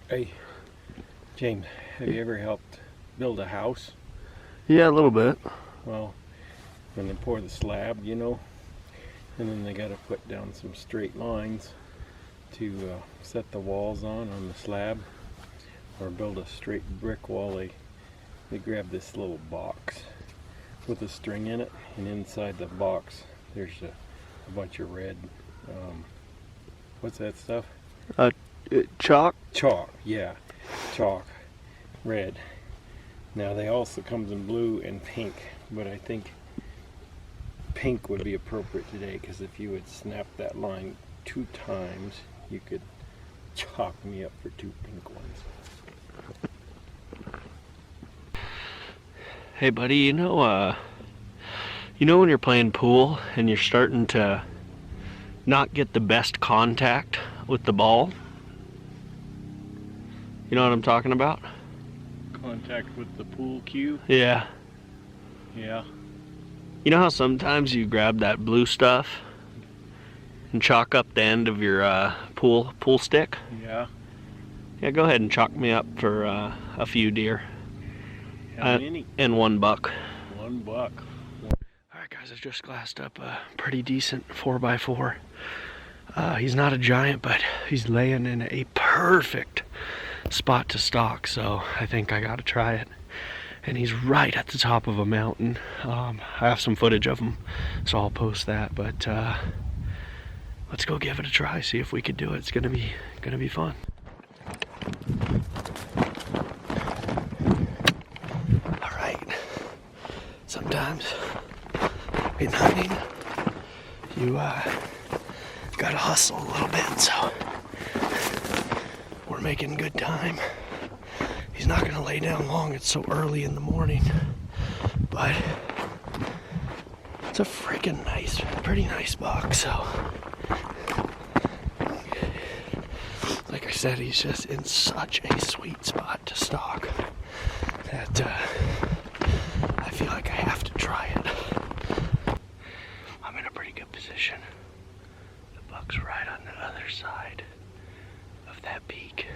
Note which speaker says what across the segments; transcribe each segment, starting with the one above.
Speaker 1: Hey, James, have you ever helped build a house?
Speaker 2: Yeah, a little bit.
Speaker 1: Well, when they pour the slab, and then they got to put down some straight lines to set the walls on the slab, or build a straight brick wall. They grab this little box with a string in it, and inside the box there's a bunch of red, what's that stuff?
Speaker 2: Uh, Chalk?
Speaker 1: Chalk, yeah, chalk, red. Now they also comes in blue and pink, but I think pink would be appropriate today, because if you would snap that line 2 times, you could chalk me up for 2 pink ones.
Speaker 2: Hey buddy, you know when you're playing pool and you're starting to not get the best contact with the ball? You know what I'm talking about?
Speaker 1: Contact with the pool cue?
Speaker 2: Yeah.
Speaker 1: Yeah.
Speaker 2: You know how sometimes you grab that blue stuff and chalk up the end of your pool stick?
Speaker 1: Yeah.
Speaker 2: Yeah, go ahead and chalk me up for a few deer.
Speaker 1: How many?
Speaker 2: And 1 buck.
Speaker 1: $1.
Speaker 2: Alright guys, I just glassed up a pretty decent 4x4. He's not a giant, but he's laying in a perfect spot to stalk, so I think I gotta try it. And he's right at the top of a mountain. I have some footage of him, so I'll post that, but let's go give it a try, see if we could do it. It's gonna be fun. Alright. Sometimes in hunting, you gotta hustle a little bit, so we're making good time. He's not gonna lay down long, it's so early in the morning, but it's a freaking nice, pretty nice buck, so like I said, he's just in such a sweet spot to stalk that I feel like I have to try it. I'm in a pretty good position. The buck's right on the other side of that peak.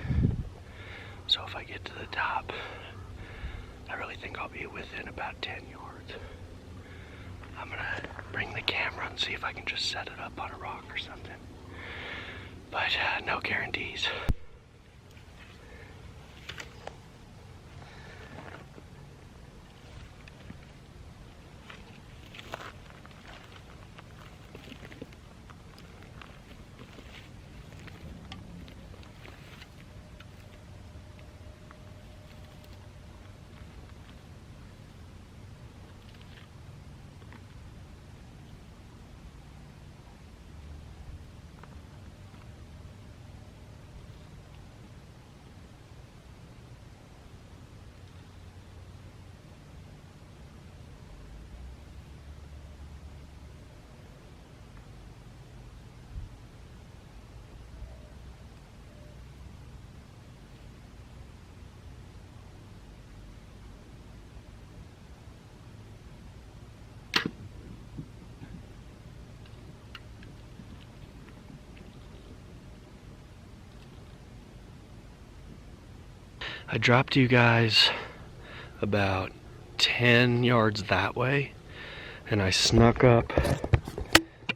Speaker 2: So if I get to the top, I really think I'll be within about 10 yards. I'm gonna bring the camera and see if I can just set it up on a rock or something. But no guarantees. I dropped you guys about 10 yards that way, and I snuck up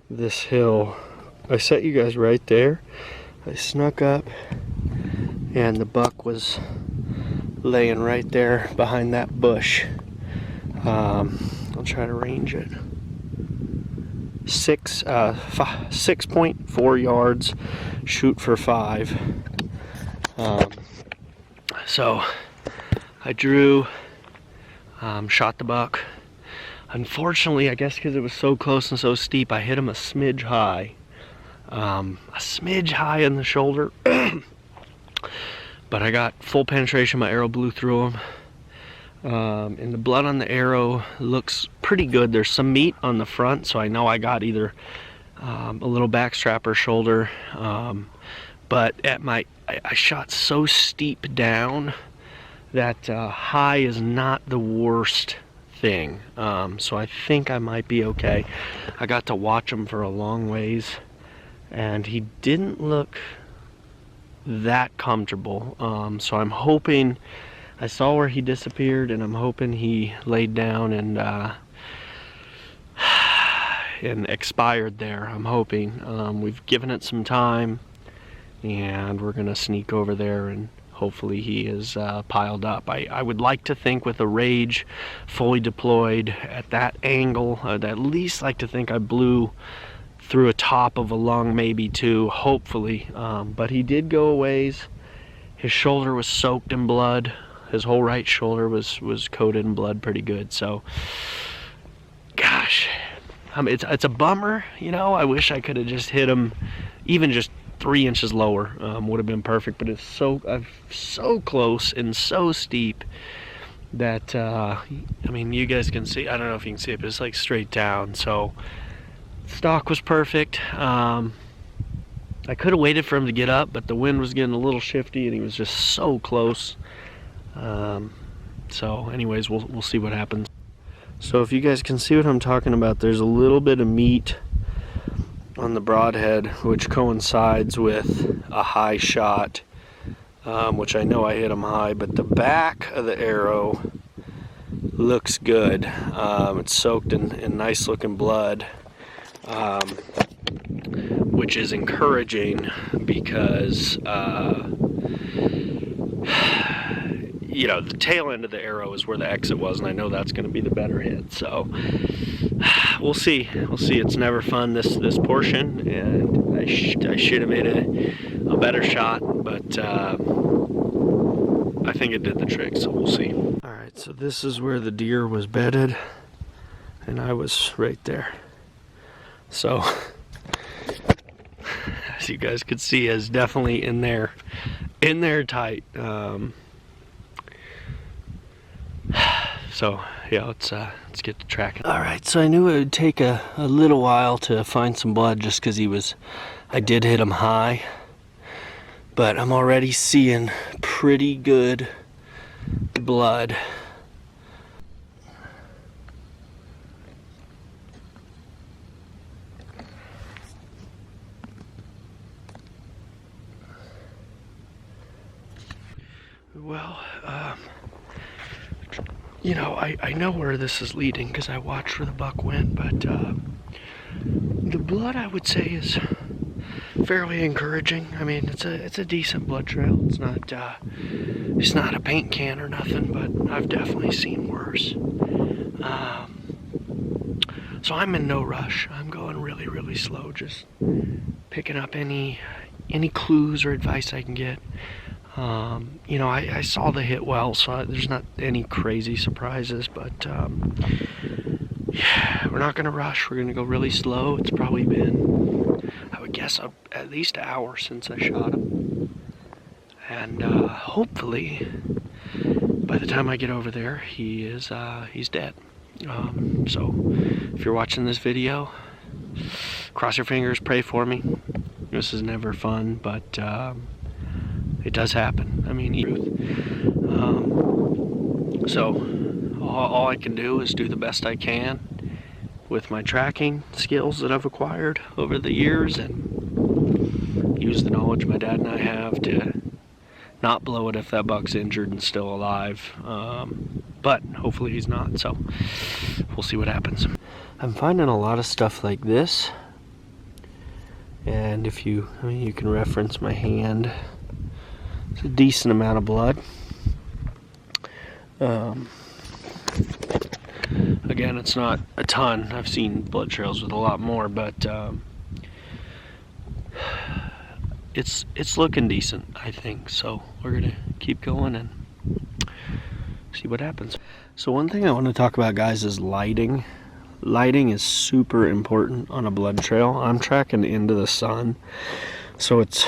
Speaker 2: this hill. I set you guys right there. I snuck up, and the buck was laying right there behind that bush. I'll try to range it. 6.4 yards, shoot for 5. So I drew, shot the buck. Unfortunately, I guess because it was so close and so steep, I hit him a smidge high. In the shoulder. But I got full penetration, my arrow blew through him. And the blood on the arrow looks pretty good. There's some meat on the front, so I know I got either a little backstrap or shoulder. But I shot so steep down that high is not the worst thing. So I think I might be okay. I got to watch him for a long ways, and he didn't look that comfortable. So I'm hoping, I saw where he disappeared, and I'm hoping he laid down and expired there. I'm hoping. We've given it some time, and we're gonna sneak over there, and hopefully he is piled up. I would like to think with a rage fully deployed at that angle, I'd at least like to think I blew through a top of a lung, maybe two, hopefully. But he did go a ways. His shoulder was soaked in blood. His whole right shoulder was coated in blood pretty good. So, gosh, it's a bummer, you know. I wish I could have just hit him even just 3 inches lower. Would have been perfect, but it's so close and so steep that I mean, you guys can see, I don't know if you can see it, but it's like straight down. So stock was perfect. I could have waited for him to get up, but the wind was getting a little shifty and he was just so close. So anyways, we'll see what happens. So if you guys can see what I'm talking about, there's a little bit of meat on the broadhead, which coincides with a high shot, which I know I hit him high, but the back of the arrow looks good. It's soaked in nice looking blood, which is encouraging because you know, the tail end of the arrow is where the exit was, and I know that's going to be the better hit. So we'll see. It's never fun, this portion, and I should have made a better shot, but I think it did the trick. So we'll see. All right, so this is where the deer was bedded, and I was right there. So as you guys could see, is definitely in there tight. So yeah, let's get to tracking. All right, so I knew it would take a little while to find some blood, just because I did hit him high, but I'm already seeing pretty good blood. Well, you know, I know where this is leading because I watched where the buck went, but the blood, I would say, is fairly encouraging. I mean, it's a decent blood trail. It's not a paint can or nothing, but I've definitely seen worse. So I'm in no rush. I'm going really, really slow, just picking up any clues or advice I can get. You know, I saw the hit well, so there's not any crazy surprises, but yeah, we're not going to rush. We're going to go really slow. It's probably been, I would guess, at least an hour since I shot him, and hopefully by the time I get over there, he's dead. So if you're watching this video, cross your fingers, pray for me. This is never fun, but it does happen. I mean, so all I can do is do the best I can with my tracking skills that I've acquired over the years, and use the knowledge my dad and I have to not blow it if that buck's injured and still alive. But hopefully he's not, so we'll see what happens. I'm finding a lot of stuff like this, and if you can reference my hand. It's a decent amount of blood. Again, it's not a ton. I've seen blood trails with a lot more, but it's looking decent, I think. So we're gonna keep going and see what happens. So one thing I want to talk about, guys, is lighting. Lighting is super important on a blood trail. I'm tracking into the sun, so it's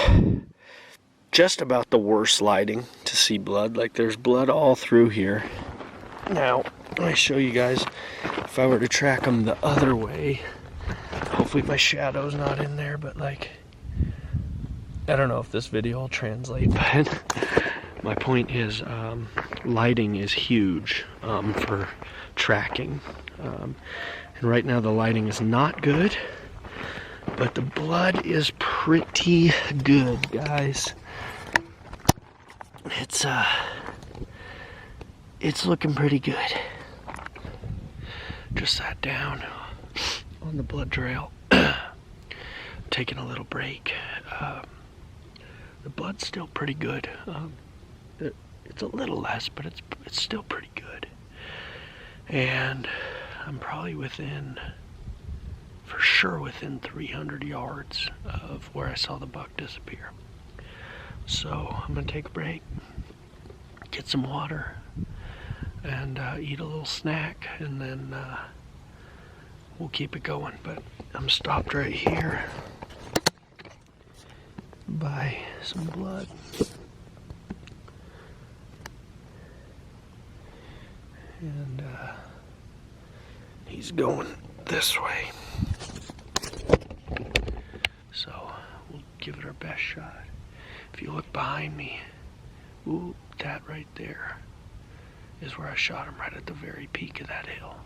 Speaker 2: just about the worst lighting to see blood. Like, there's blood all through here. Now, I show you guys, if I were to track them the other way, hopefully my shadow's not in there, but like, I don't know if this video will translate, but my point is, lighting is huge for tracking. And right now the lighting is not good, but the blood is pretty good, guys. it's looking pretty good. Just sat down on the blood trail, taking a little break. The blood's still pretty good. It's a little less, but it's still pretty good. And I'm probably for sure within 300 yards of where I saw the buck disappear. So I'm gonna take a break, get some water, and eat a little snack, and then we'll keep it going. But I'm stopped right here by some blood. And he's going this way. So we'll give it our best shot. If you look behind me, ooh, that right there is where I shot him, right at the very peak of that hill.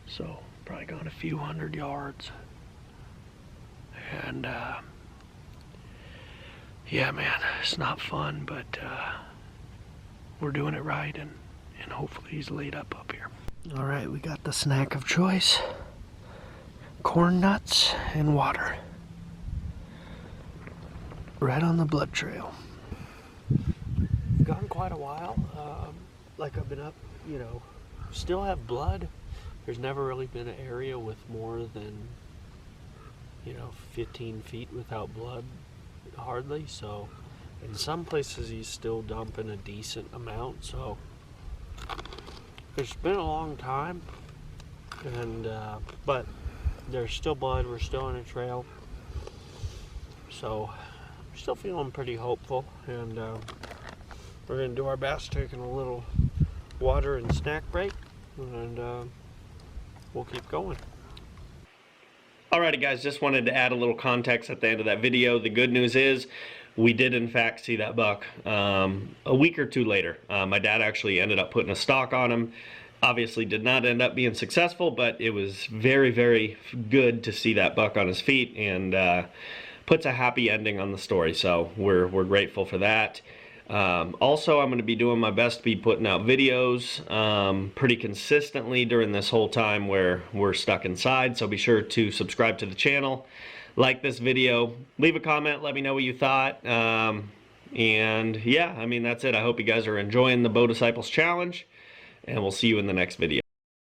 Speaker 2: So probably gone a few hundred yards. And yeah, man, it's not fun, but we're doing it right, and hopefully he's laid up here. All right, we got the snack of choice: corn nuts and water, right on the blood trail. Gone quite a while. Like I've been up, still have blood. There's never really been an area with more than 15 feet without blood, hardly. So in some places he's still dumping a decent amount. So it's been a long time, and but there's still blood. We're still on a trail, so I'm still feeling pretty hopeful, and we're gonna do our best, taking a little water and snack break, and we'll keep going. Alrighty guys, just wanted to add a little context at the end of that video. The good news is we did in fact see that buck a week or two later. My dad actually ended up putting a stalk on him. Obviously did not end up being successful, but it was very, very good to see that buck on his feet, and puts a happy ending on the story. So we're grateful for that. Also, I'm going to be doing my best to be putting out videos pretty consistently during this whole time where we're stuck inside. So be sure to subscribe to the channel, like this video, leave a comment, let me know what you thought. And yeah, I mean, that's it. I hope you guys are enjoying the Bow Disciples Challenge, and we'll see you in the next video.